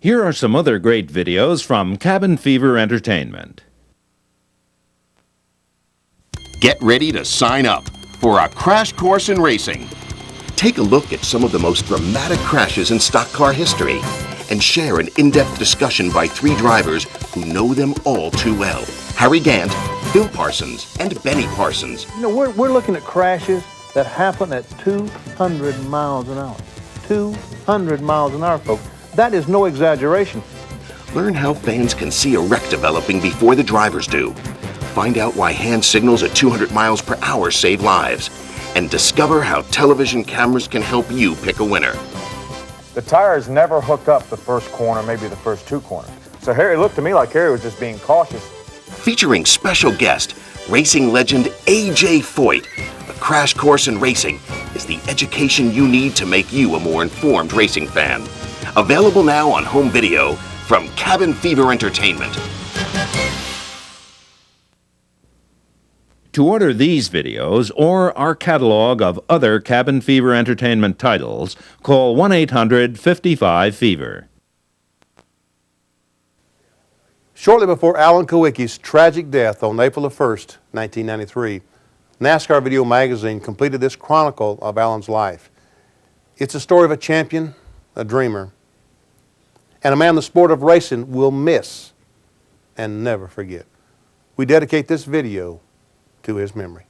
Here are some other great videos from Cabin Fever Entertainment. Get ready to sign up for a crash course in racing. Take a look at some of the most dramatic crashes in stock car history and share an in-depth discussion by three drivers who know them all too well. Harry Gant, Bill Parsons, and Benny Parsons. You know, we're looking at crashes that happen at 200 miles an hour. 200 miles an hour, folks. That is no exaggeration. Learn how fans can see a wreck developing before the drivers do. Find out why hand signals at 200 miles per hour save lives. And discover how television cameras can help you pick a winner. The tires never hook up the first corner, maybe the first two corners. So Harry, it looked to me like Harry was just being cautious. Featuring special guest, racing legend A.J. Foyt. A crash course in racing is the education you need to make you a more informed racing fan. Available now on home video from Cabin Fever Entertainment. To order these videos or our catalog of other Cabin Fever Entertainment titles, call 1-800-55-FEVER. Shortly before Alan Kulwicki's tragic death on April 1st, 1993, NASCAR Video Magazine completed this chronicle of Alan's life. It's a story of a champion, a dreamer, and a man the sport of racing will miss and never forget. We dedicate this video to his memory.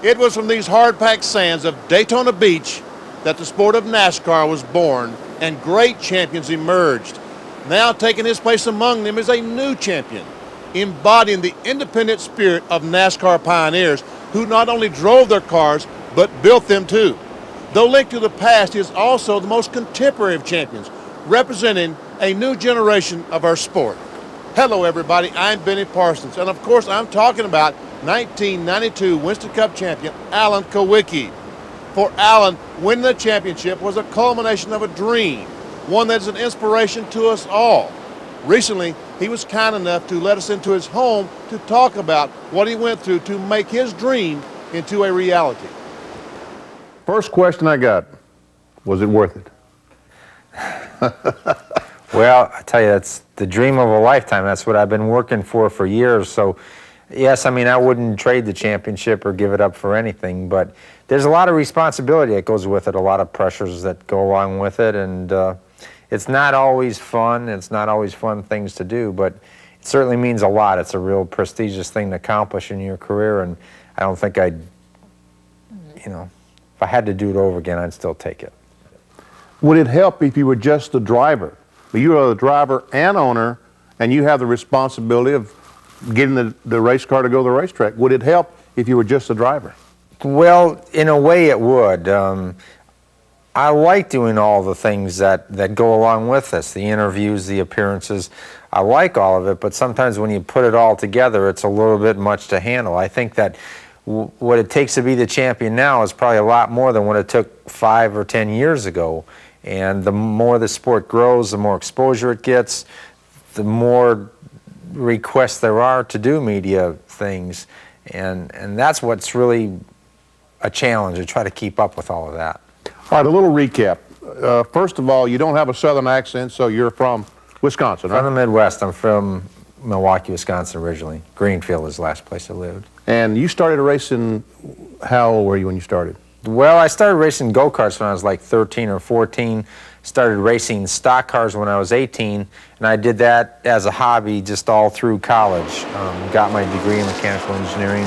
It was from these hard-packed sands of Daytona Beach that the sport of NASCAR was born and great champions emerged. Now taking his place among them is a new champion, embodying the independent spirit of NASCAR pioneers who not only drove their cars, but built them too. Though linked to the past, he is also the most contemporary of champions, representing a new generation of our sport. Hello everybody, I'm Benny Parsons, and of course I'm talking about 1992 Winston Cup champion Alan Kulwicki. For Alan, winning the championship was a culmination of a dream, one that is an inspiration to us all. Recently, he was kind enough to let us into his home to talk about what he went through to make his dream into a reality. First question I got, was it worth it? Well, I tell you, that's the dream of a lifetime. That's what I've been working for years. So, yes, I mean, I wouldn't trade the championship or give it up for anything, but there's a lot of responsibility that goes with it, a lot of pressures that go along with it, and it's not always fun. It's not always fun things to do, but it certainly means a lot. It's a real prestigious thing to accomplish in your career, and I don't think I'd, you know, if I had to do it over again, I'd still take it. Would it help if you were just the driver? You are the driver and owner, and you have the responsibility of getting the race car to go to the racetrack. Would it help if you were just the driver? Well, in a way it would. I like doing all the things that go along with this, the interviews, the appearances. I like all of it, but sometimes when you put it all together, it's a little bit much to handle. I think that what it takes to be the champion now is probably a lot more than what it took 5 or 10 years ago. And the more the sport grows, the more exposure it gets, the more requests there are to do media things. And that's what's really a challenge, to try to keep up with all of that. All right, a little recap. First of all, you don't have a southern accent, so you're from Wisconsin, right? From the Midwest. I'm from Milwaukee, Wisconsin originally. Greenfield is the last place I lived. And you started racing, how old were you when you started? Well, I started racing go-karts when I was like 13 or 14. Started racing stock cars when I was 18, and I did that as a hobby just all through college. Got my degree in mechanical engineering,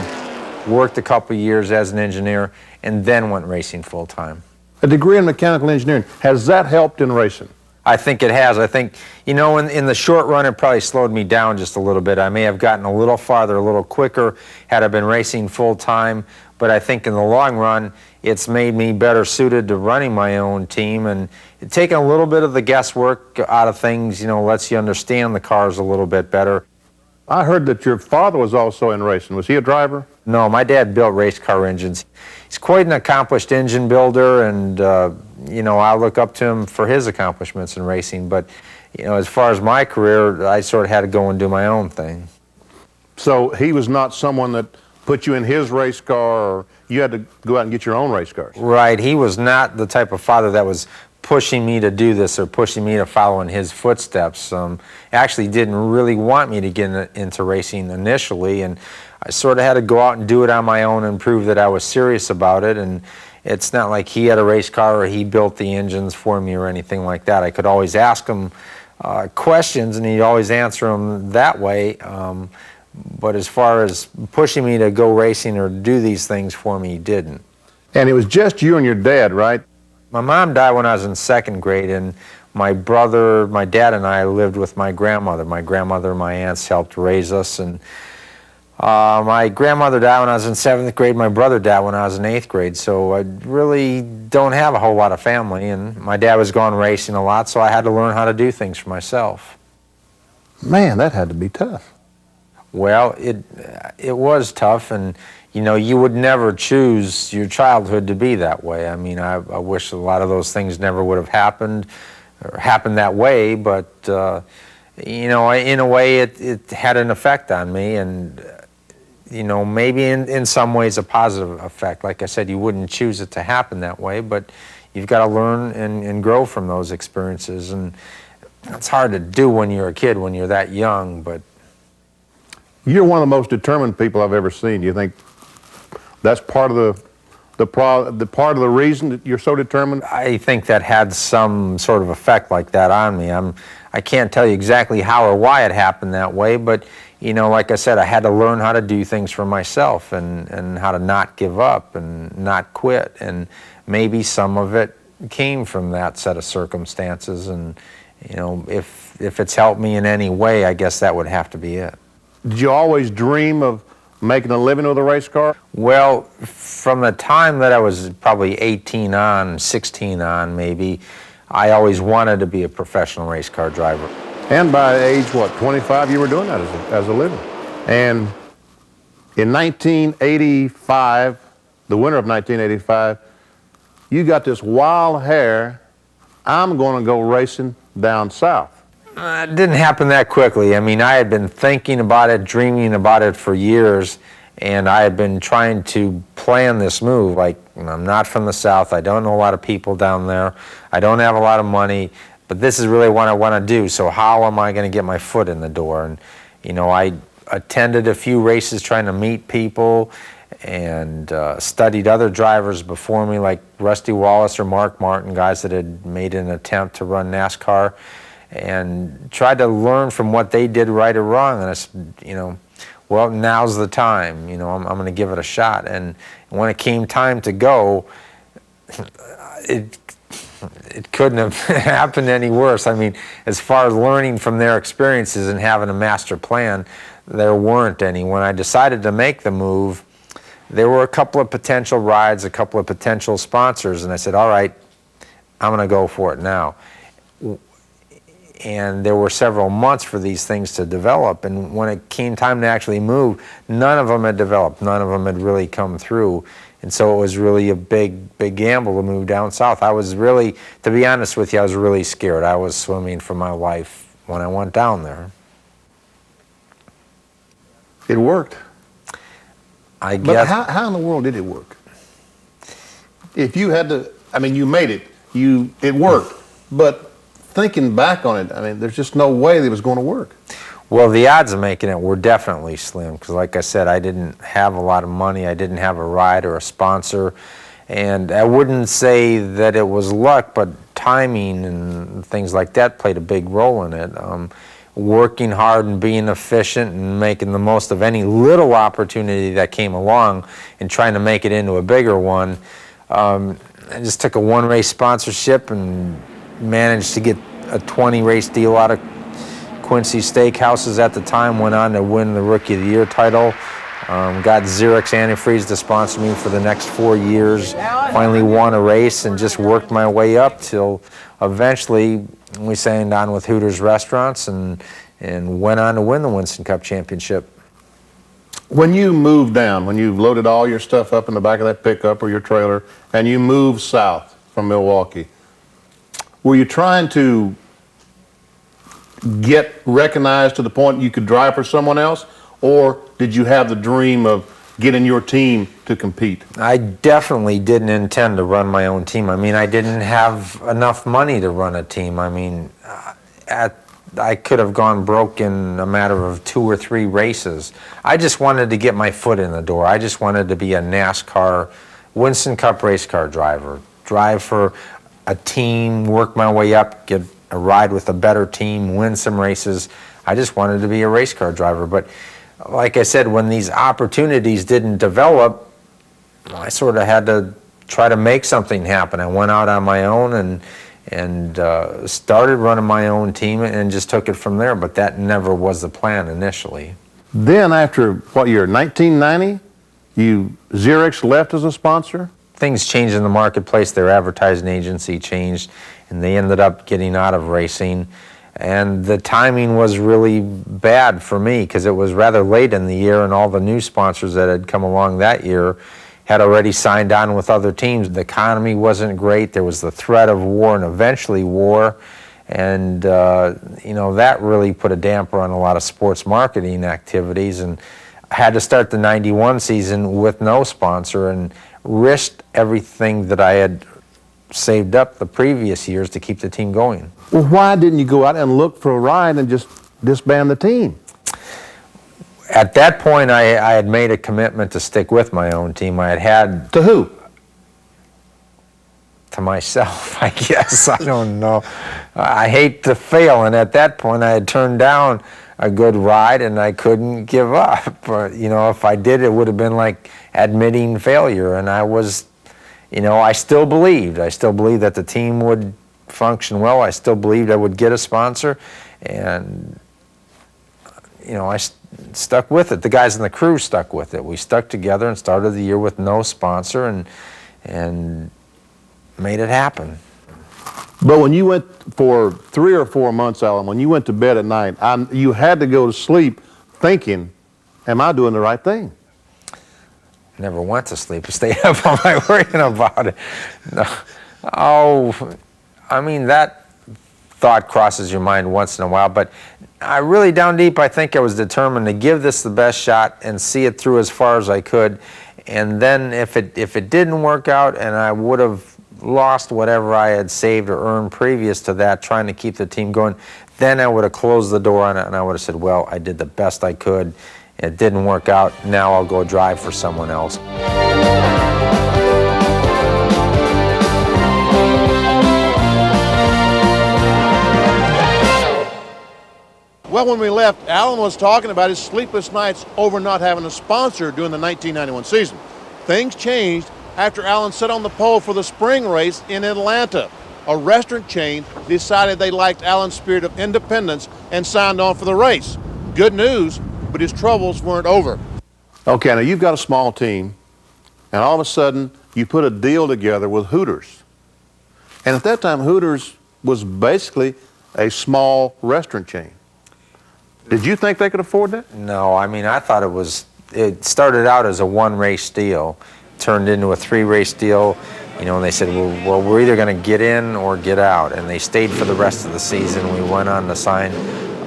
worked a couple of years as an engineer, and then went racing full-time. A degree in mechanical engineering, has that helped in racing? I think it has. I think, you know, in the short run, it probably slowed me down just a little bit. I may have gotten a little farther, a little quicker had I been racing full time, but I think in the long run, it's made me better suited to running my own team, and taking a little bit of the guesswork out of things, you know, lets you understand the cars a little bit better. I heard that your father was also in racing. Was he a driver? No, my dad built race car engines. He's quite an accomplished engine builder, and you know, I look up to him for his accomplishments in racing. But you know, as far as my career, I sort of had to go and do my own thing. So he was not someone that put you in his race car, or you had to go out and get your own race cars? Right. He was not the type of father that was pushing me to do this or pushing me to follow in his footsteps. Actually didn't really want me to get into racing initially, and I sort of had to go out and do it on my own and prove that I was serious about it. And it's not like he had a race car or he built the engines for me or anything like that. I could always ask him questions, and he'd always answer them that way. But as far as pushing me to go racing or do these things for me, he didn't. And it was just you and your dad, right? My mom died when I was in second grade, and my brother, my dad, and I lived with my grandmother. My grandmother and my aunts helped raise us, and my grandmother died when I was in seventh grade. My brother died when I was in eighth grade, so I really don't have a whole lot of family, and my dad was gone racing a lot, so I had to learn how to do things for myself. Man, that had to be tough. Well, it was tough, and you know, you would never choose your childhood to be that way. I mean, I wish a lot of those things never would have happened or happened that way, but you know, in a way it had an effect on me, and you know, maybe in some ways a positive effect. Like I said, you wouldn't choose it to happen that way, but you've got to learn and grow from those experiences, and it's hard to do when you're a kid, when you're that young. But you're one of the most determined people I've ever seen. Do you think that's part of the reason that you're so determined? I think that had some sort of effect like that on me. I can't tell you exactly how or why it happened that way, but you know, like I said, I had to learn how to do things for myself, and how to not give up and not quit, and maybe some of it came from that set of circumstances, and you know, if it's helped me in any way, I guess that would have to be it. Did you always dream of making a living with a race car? Well, from the time that I was probably 18 on, 16 on maybe, I always wanted to be a professional race car driver. And by age, what, 25, you were doing that as a living. And in 1985, the winter of 1985, you got this wild hair, I'm going to go racing down south. It didn't happen that quickly. I mean, I had been thinking about it, dreaming about it for years, and I had been trying to plan this move. Like, I'm not from the South, I don't know a lot of people down there, I don't have a lot of money, but this is really what I want to do, so how am I going to get my foot in the door? And, you know, I attended a few races trying to meet people, and studied other drivers before me, like Rusty Wallace or Mark Martin, guys that had made an attempt to run NASCAR, and tried to learn from what they did right or wrong. And I said, you know, well, now's the time. You know, I'm going to give it a shot. And when it came time to go, it couldn't have happened any worse. I mean, as far as learning from their experiences and having a master plan, there weren't any. When I decided to make the move, there were a couple of potential rides, a couple of potential sponsors, and I said, all right, I'm going to go for it now. And there were several months for these things to develop, and when it came time to actually move, none of them had developed, none of them had really come through, and so it was really a big gamble to move down south. I was really, to be honest with you, I was really scared. I was swimming for my life when I went down there. It worked. I guess. But how in the world did it work? If you had to, I mean, you made it, it worked, but thinking back on it, I mean, there's just no way that it was going to work. Well, the odds of making it were definitely slim, because like I said, I didn't have a lot of money, I didn't have a ride or a sponsor, and I wouldn't say that it was luck, but timing and things like that played a big role in it. Working hard and being efficient and making the most of any little opportunity that came along and trying to make it into a bigger one. I just took a one-race sponsorship and managed to get a 20 race deal out of Quincy Steakhouses at the time, went on to win the Rookie of the Year title. Got Xerox Antifreeze to sponsor me for the next 4 years. Finally won a race and just worked my way up till eventually we signed on with Hooters Restaurants and went on to win the Winston Cup Championship. When you moved down, when you loaded all your stuff up in the back of that pickup or your trailer, and you moved south from Milwaukee, were you trying to get recognized to the point you could drive for someone else, or did you have the dream of getting your team to compete? I definitely didn't intend to run my own team. I mean, I didn't have enough money to run a team. I mean, I could have gone broke in a matter of 2 or 3 races. I just wanted to get my foot in the door. I just wanted to be a NASCAR, Winston Cup race car driver, drive for a team, work my way up, get a ride with a better team, win some races. I just wanted to be a race car driver. But like I said, when these opportunities didn't develop, I sort of had to try to make something happen. I went out on my own and started running my own team and just took it from there, but that never was the plan initially. Then after, what year, 1990, Xerox left as a sponsor? Things changed in the marketplace. Their advertising agency changed, and they ended up getting out of racing. And the timing was really bad for me because it was rather late in the year, and all the new sponsors that had come along that year had already signed on with other teams. The economy wasn't great. There was the threat of war and eventually war. And, you know, that really put a damper on a lot of sports marketing activities. And I had to start the 91 season with no sponsor and risked everything that I had saved up the previous years to keep the team going. Well, why didn't you go out and look for a ride and just disband the team? At that point, I had made a commitment to stick with my own team. I had... To who? To myself, I guess. I don't know. I hate to fail, and at that point, I had turned down a good ride, and I couldn't give up. But, you know, if I did, it would have been like admitting failure, and I was, you know, I still believed. I still believed that the team would function well. I still believed I would get a sponsor, and, you know, I stuck with it. The guys in the crew stuck with it. We stuck together and started the year with no sponsor and made it happen. But when you went for 3 or 4 months, Alan, when you went to bed at night, you had to go to sleep thinking, am I doing the right thing? Never went to sleep. I stayed up all night worrying about it. No. Oh, I mean, that thought crosses your mind once in a while, but I really, down deep, I think I was determined to give this the best shot and see it through as far as I could. And then if it didn't work out and I would have lost whatever I had saved or earned previous to that, trying to keep the team going, then I would have closed the door on it and I would have said, well, I did the best I could. It didn't work out. Now I'll go drive for someone else. Well, when we left, Alan was talking about his sleepless nights over not having a sponsor during the 1991 season. Things changed after Alan sat on the pole for the spring race in Atlanta. A restaurant chain decided they liked Alan's spirit of independence and signed on for the race. Good news, but his troubles weren't over. Okay, now you've got a small team, and all of a sudden you put a deal together with Hooters. And at that time, Hooters was basically a small restaurant chain. Did you think they could afford that? No, I mean, I thought it started out as a 1-race deal, turned into a 3-race deal, you know, and they said, well, we're either going to get in or get out. And they stayed for the rest of the season. We went on to sign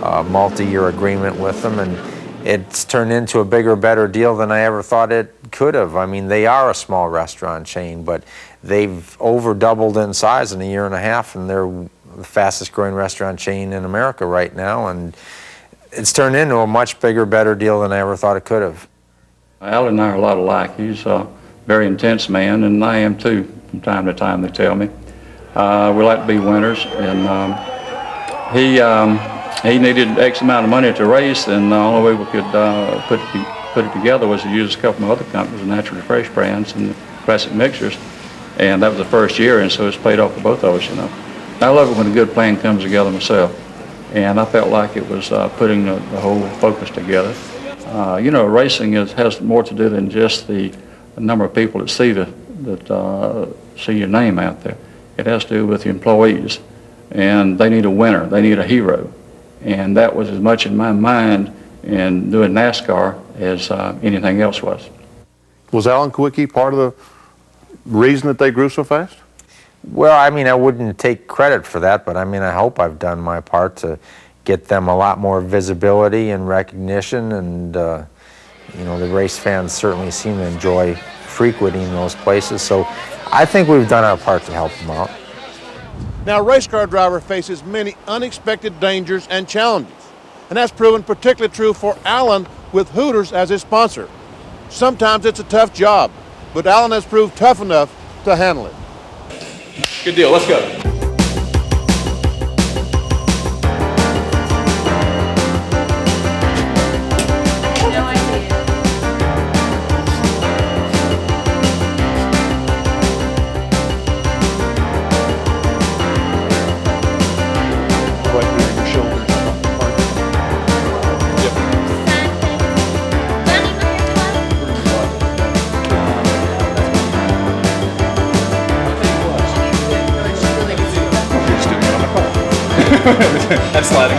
a multi-year agreement with them, and it's turned into a bigger, better deal than I ever thought it could have. I mean, they are a small restaurant chain, but they've over-doubled in size in a year and a half, and they're the fastest-growing restaurant chain in America right now, and it's turned into a much bigger, better deal than I ever thought it could have. Alan and I are a lot alike. He's a very intense man, and I am too, from time to time, they tell me. We like to be winners, and he needed X amount of money to race, and the only way we could put it together was to use a couple of other companies, the Naturally Fresh brands and the Classic Mixers, and that was the first year, and so it's paid off for both of us, you know. I love it when a good plan comes together myself, and I felt like it was putting the whole focus together. You know, racing has more to do than just the number of people that see see your name out there. It has to do with the employees, and they need a winner, they need a hero, and that was as much in my mind in doing NASCAR as anything else was. Was Alan Kulwicki part of the reason that they grew so fast? Well, I mean, I wouldn't take credit for that, but I mean, I hope I've done my part to get them a lot more visibility and recognition, and you know, the race fans certainly seem to enjoy frequenting those places, so I think we've done our part to help them out. Now, a race car driver faces many unexpected dangers and challenges, and that's proven particularly true for Alan with Hooters as his sponsor. Sometimes it's a tough job, but Alan has proved tough enough to handle it. Good deal, let's go. That's sliding.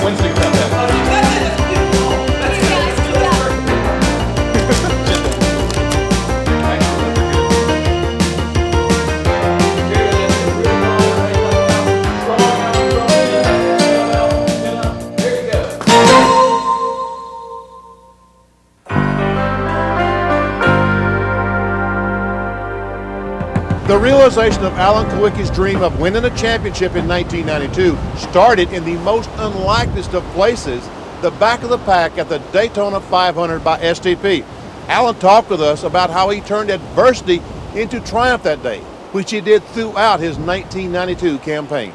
Wednesday, cut that. The realization of Alan Kulwicki's dream of winning a championship in 1992 started in the most unlikeliest of places, the back of the pack at the Daytona 500 by STP. Alan talked with us about how he turned adversity into triumph that day, which he did throughout his 1992 campaign.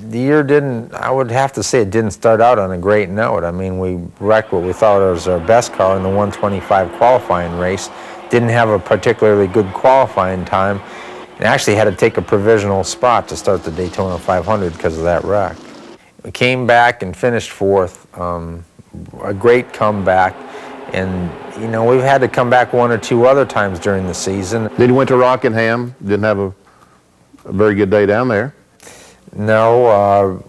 The year didn't, I would have to say it didn't start out on a great note. I mean, we wrecked what we thought was our best car in the 125 qualifying race. Didn't have a particularly good qualifying time, and actually had to take a provisional spot to start the Daytona 500 because of that wreck. We came back and finished fourth, a great comeback, and you know, we've had to come back one or two other times during the season. Then you went to Rockingham, didn't have a very good day down there. No,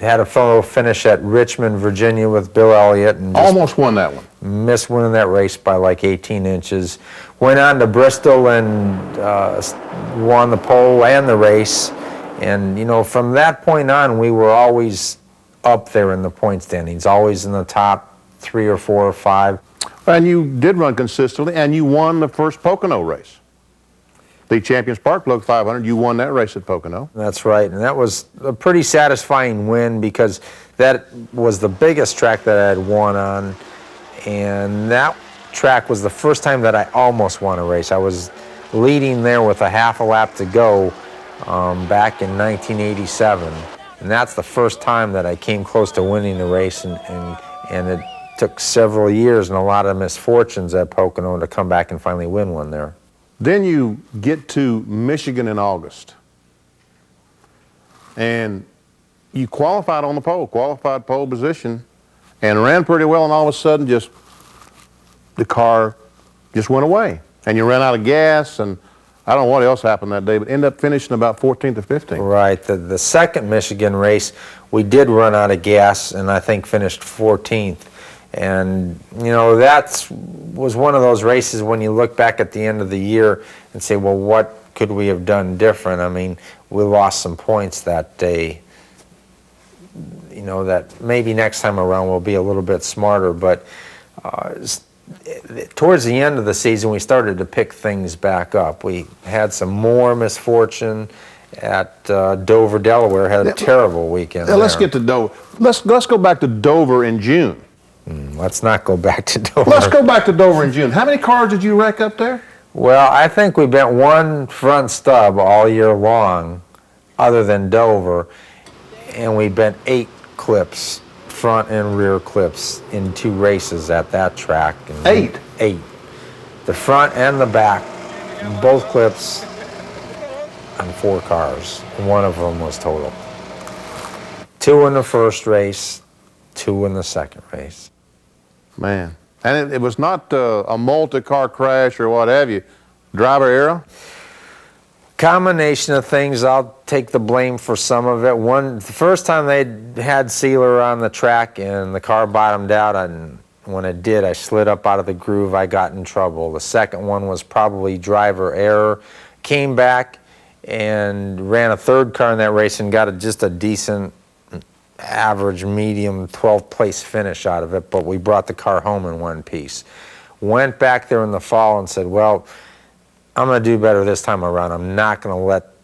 had a fellow finish at Richmond, Virginia with Bill Elliott, and Almost won that one. missed winning that race by like 18 inches. Went on to Bristol and won the pole and the race. And, you know, from that point on, we were always up there in the point standings, always in the top 3 or 4 or 5. And you did run consistently, and you won the first Pocono race. The Champions Park Plug 500, you won that race at Pocono. That's right, and that was a pretty satisfying win because that was the biggest track that I had won on, and that track was the first time that I almost won a race. I was leading there with a half a lap to go back in 1987, and that's the first time that I came close to winning a race, and it took several years and a lot of misfortunes at Pocono to come back and finally win one there. Then you get to Michigan in August, and you qualified on the pole, qualified pole position, and ran pretty well, and all of a sudden just the car just went away, and you ran out of gas, and I don't know what else happened that day, but ended up finishing about 14th or 15th. Right, the second Michigan race, we did run out of gas, and I think finished 14th. And, you know, that was one of those races when you look back at the end of the year and say, well, what could we have done different? I mean, we lost some points that day. You know, that maybe next time around we'll be a little bit smarter, but towards the end of the season we started to pick things back up. We had some more misfortune at Dover, Delaware, had a terrible weekend there. Let's get to Dover. Let's go back to Dover in June. Let's not go back to Dover. Let's go back to Dover in June. How many cars did you wreck up there? Well, I think we bent one front stub all year long, other than Dover, and we bent 8 clips front and rear clips in 2 races at that track. And 8? 8. The front and the back, both clips on 4 cars. One of them was total. 2 in the first race, 2 in the second race. Man. And it was not a multi-car crash or what have you. Driver error? Combination of things. I'll take the blame for some of it. The first time they had sealer on the track and the car bottomed out, and when it did, I slid up out of the groove. I got in trouble. The second one was probably driver error. Came back and ran a 3rd car in that race and got just a decent, average, medium 12th place finish out of it, but we brought the car home in one piece. Went back there in the fall and said, well, I'm going to do better this time around. I'm not going to let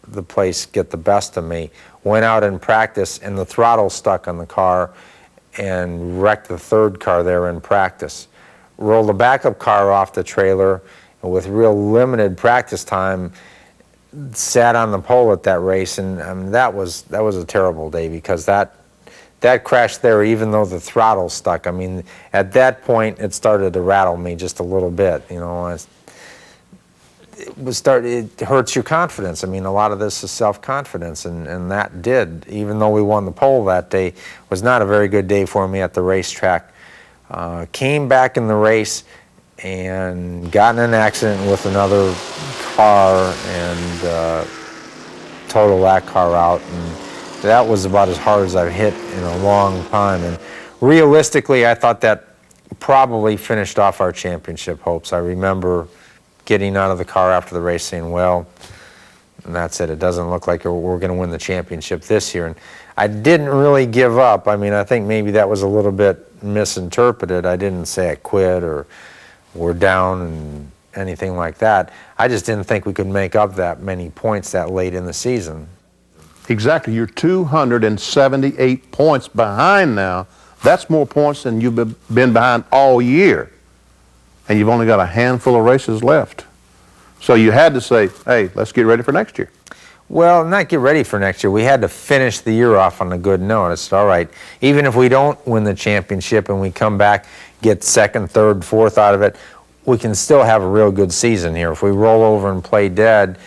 the place get the best of me. Went out in practice and the throttle stuck on the car and wrecked the 3rd car there in practice. Rolled the backup car off the trailer and with real limited practice time sat on the pole at that race, and that was a terrible day because that crash there, even though the throttle stuck, I mean, at that point it started to rattle me just a little bit, you know. It hurts your confidence. I mean, a lot of this is self-confidence, and that did. Even though we won the pole that day, was not a very good day for me at the racetrack. Came back in the race and got in an accident with another car and totaled that car out. And that was about as hard as I've hit in a long time. And realistically, I thought that probably finished off our championship hopes. I remember getting out of the car after the race saying, well, and that's it. It doesn't look like we're going to win the championship this year. And I didn't really give up. I mean, I think maybe that was a little bit misinterpreted. I didn't say I quit or we're down and anything like that. I just didn't think we could make up that many points that late in the season. Exactly. You're 278 points behind now. That's more points than you've been behind all year. And you've only got a handful of races left. So you had to say, hey, let's get ready for next year. Well, not get ready for next year. We had to finish the year off on a good note. It's all right. Even if we don't win the championship and we come back, get 2nd, 3rd, 4th out of it, we can still have a real good season here. If we roll over and play dead,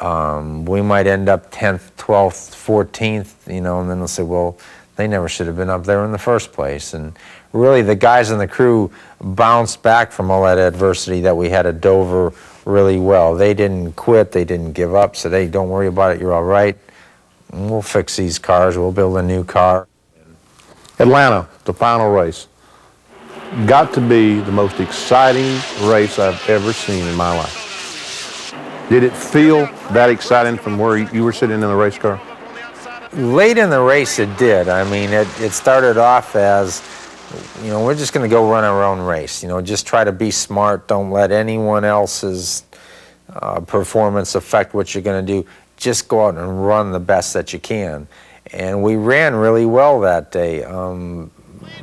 we might end up 10th, 12th, 14th, you know, and then they'll say, well, they never should have been up there in the first place. And really, the guys in the crew bounced back from all that adversity that we had at Dover really well. They didn't quit. They didn't give up. Said, hey, don't worry about it. You're all right. And we'll fix these cars. We'll build a new car. Atlanta, the final race, got to be the most exciting race I've ever seen in my life. Did it feel that exciting from where you were sitting in the race car? Late in the race, it did. I mean, it started off as, you know, we're just going to go run our own race. You know, just try to be smart. Don't let anyone else's performance affect what you're going to do. Just go out and run the best that you can. And we ran really well that day.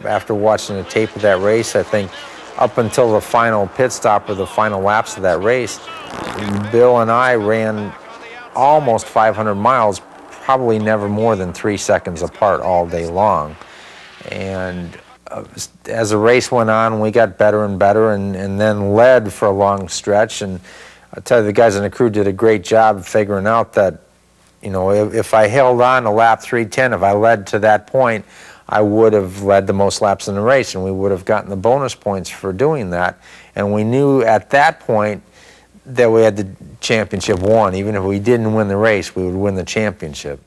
After watching the tape of that race, I think up until the final pit stop or the final laps of that race, Bill and I ran almost 500 miles, probably never more than 3 seconds apart all day long. And as the race went on, we got better and better and then led for a long stretch. And I'll tell you, the guys in the crew did a great job figuring out that, you know, if I held on to lap 310, if I led to that point, I would have led the most laps in the race, and we would have gotten the bonus points for doing that. And we knew at that point that we had the championship won. Even if we didn't win the race, we would win the championship.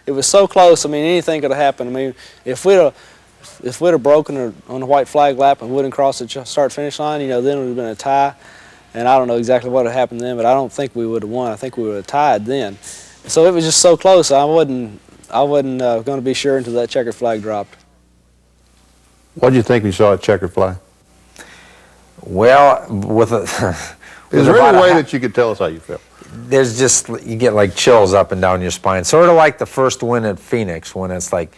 It was so close. I mean, anything could have happened. I mean, if we'd have broken on the white flag lap and wouldn't cross the start-finish line, you know, then it would have been a tie. And I don't know exactly what would have happened then, but I don't think we would have won. I think we would have tied then. So it was just so close. I wasn't going to be sure until that checkered flag dropped. What did you think when you saw a checkered flag? Well, with a... Is there any way that you could tell us how you felt? There's just, you get like chills up and down your spine. Sort of like the first win at Phoenix when it's like,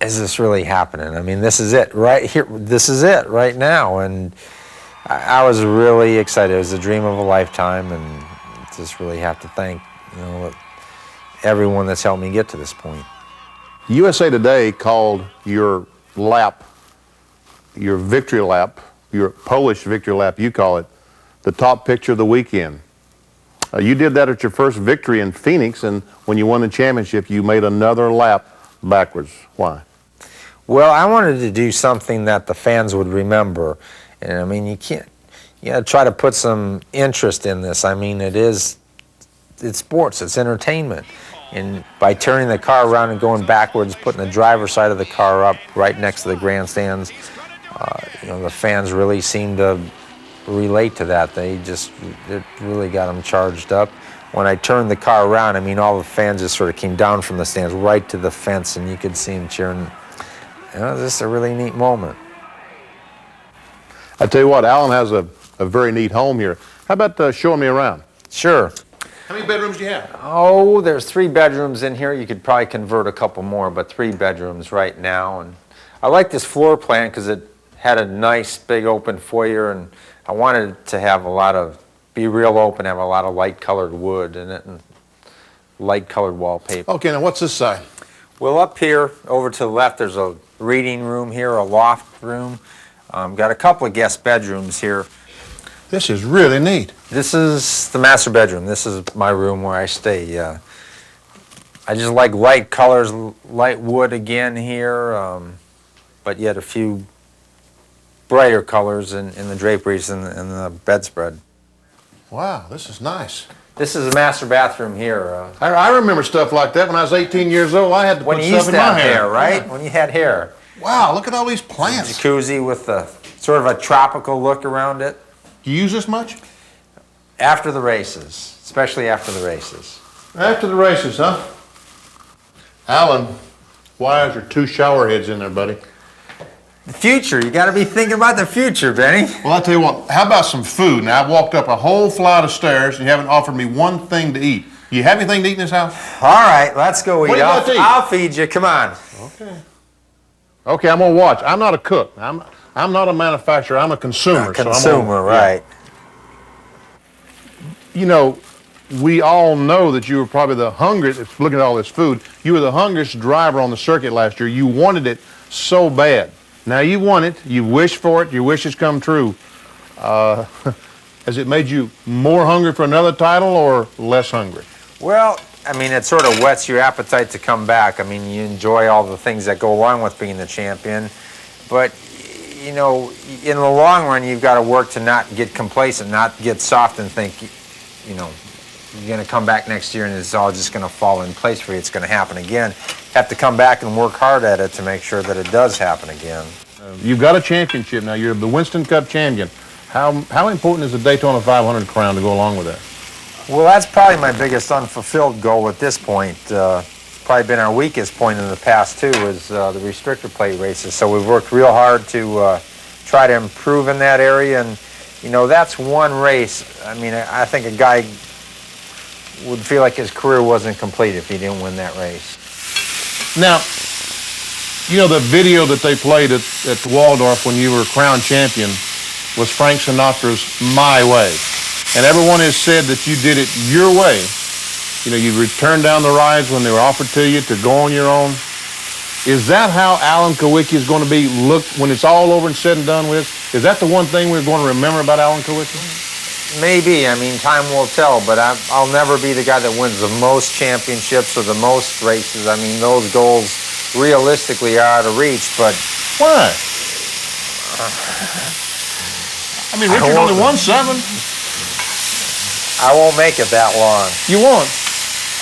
is this really happening? I mean, this is it right here. This is it right now. And I was really excited. It was a dream of a lifetime, and just really have to thank, you know, everyone that's helped me get to this point. USA Today called your lap, your victory lap, your Polish victory lap, you call it, the top picture of the weekend. You did that at your first victory in Phoenix, and when you won the championship, you made another lap backwards. Why? Well, I wanted to do something that the fans would remember. And I mean, you gotta try to put some interest in this. I mean, it's sports, it's entertainment. And by turning the car around and going backwards, putting the driver's side of the car up right next to the grandstands, the fans really seemed to relate to that. It really got them charged up. When I turned the car around, I mean, all the fans just sort of came down from the stands right to the fence, and you could see them cheering. It was just a really neat moment. I tell you what, Alan has a very neat home here. How about showing me around? Sure. How many bedrooms do you have? Oh, there's 3 bedrooms in here. You could probably convert a couple more, but 3 bedrooms right now. And I like this floor plan because it had a nice big open foyer, and I wanted it to be real open, have a lot of light colored wood in it and light colored wallpaper. Okay, now what's this side? Well, up here, over to the left, there's a reading room here, a loft room. Got a couple of guest bedrooms here. This is really neat. This is the master bedroom. This is my room where I stay. I just like light colors, light wood again here, but yet a few brighter colors in the draperies and the bedspread. Wow, this is nice. This is the master bathroom here. I remember stuff like that when I was 18 years old. I had to When put you stuff used in to my have hair. hair, right? Yeah. When you had hair. Wow, look at all these plants. Jacuzzi with the sort of a tropical look around it. Do you use this much? After the races, especially after the races. After the races, huh? Alan, why is there 2 shower heads in there, buddy? The future, you got to be thinking about the future, Benny. Well, I'll tell you what, how about some food? Now, I've walked up a whole flight of stairs and you haven't offered me one thing to eat. You have anything to eat in this house? All right, let's go eat. What do you got to eat? I'll feed you, come on. Okay. Okay, I'm going to watch. I'm not a cook. I'm not a manufacturer. I'm a consumer. Consumer, right. You know, we all know that you were probably the hungriest, looking at all this food, you were the hungriest driver on the circuit last year. You wanted it so bad. Now you won it, you wished for it, your wishes come true. Has it made you more hungry for another title or less hungry? Well, I mean, it sort of whets your appetite to come back. I mean, you enjoy all the things that go along with being the champion, but you know, in the long run, you've got to work to not get complacent, not get soft and think, you know, you're going to come back next year and it's all just going to fall in place for you. It's going to happen again. You have to come back and work hard at it to make sure that it does happen again. You've got a championship now. You're the Winston Cup champion. How important is the Daytona 500 crown to go along with that? Well, that's probably my biggest unfulfilled goal at this point. Probably been our weakest point in the past, too, is the restrictor plate races. So we've worked real hard to try to improve in that area. And, you know, that's one race. I mean, I think a guy would feel like his career wasn't complete if he didn't win that race. Now, you know, the video that they played at Waldorf when you were crowned champion was Frank Sinatra's My Way. And everyone has said that you did it your way. You know, you returned down the rides when they were offered to you to go on your own. Is that how Alan Kulwicki is going to be looked when it's all over and said and done with? Is that the one thing we're going to remember about Alan Kulwicki? Maybe. I mean, time will tell, but I'll never be the guy that wins the most championships or the most races. I mean, those goals realistically are out of reach, but... Why? I mean, Richard only won 7. I won't make it that long. You won't?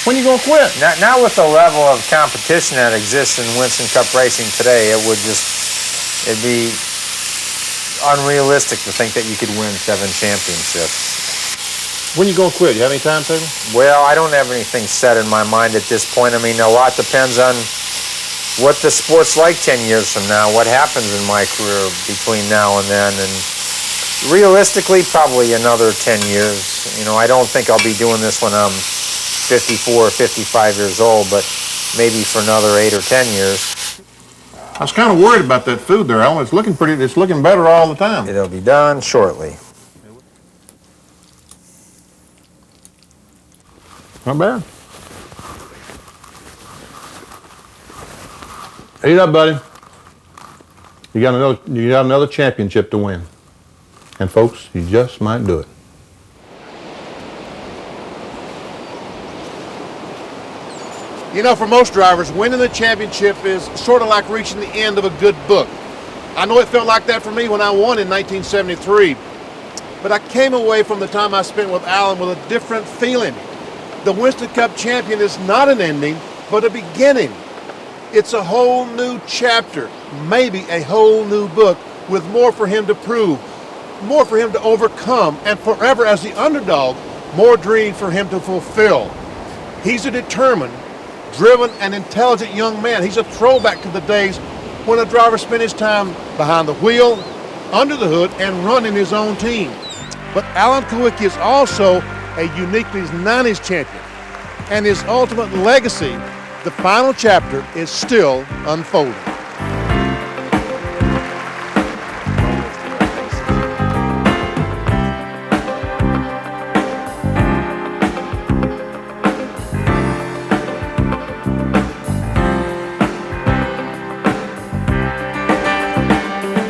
When you going to quit? Not with the level of competition that exists in Winston Cup racing today. It'd be unrealistic to think that you could win 7 championships. When you going to quit? You have any timetable? Well, I don't have anything set in my mind at this point. I mean, a lot depends on what the sport's like 10 years from now, what happens in my career between now and then, and realistically, probably another 10 years. You know, I don't think I'll be doing this when I'm 54 or 55 years old, but maybe for another 8 or 10 years. I was kind of worried about that food there, Alan. It's looking better all the time. It'll be done shortly. Not bad. Eat up, buddy. You got another championship to win. And folks, you just might do it. You know, for most drivers, winning the championship is sort of like reaching the end of a good book. I know it felt like that for me when I won in 1973, but I came away from the time I spent with Alan with a different feeling. The Winston Cup champion is not an ending, but a beginning. It's a whole new chapter, maybe a whole new book with more for him to prove, more for him to overcome, and forever as the underdog, more dreams for him to fulfill. He's a determined, driven, and intelligent young man. He's a throwback to the days when a driver spent his time behind the wheel, under the hood, and running his own team. But Alan Kulwicki is also a uniquely 90s champion, and his ultimate legacy, the final chapter, is still unfolding.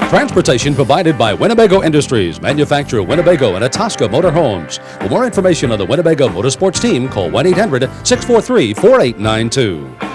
Transportation provided by Winnebago Industries, manufacturer Winnebago and Itasca Motor Homes. For more information on the Winnebago Motorsports team, call 1-800-643-4892.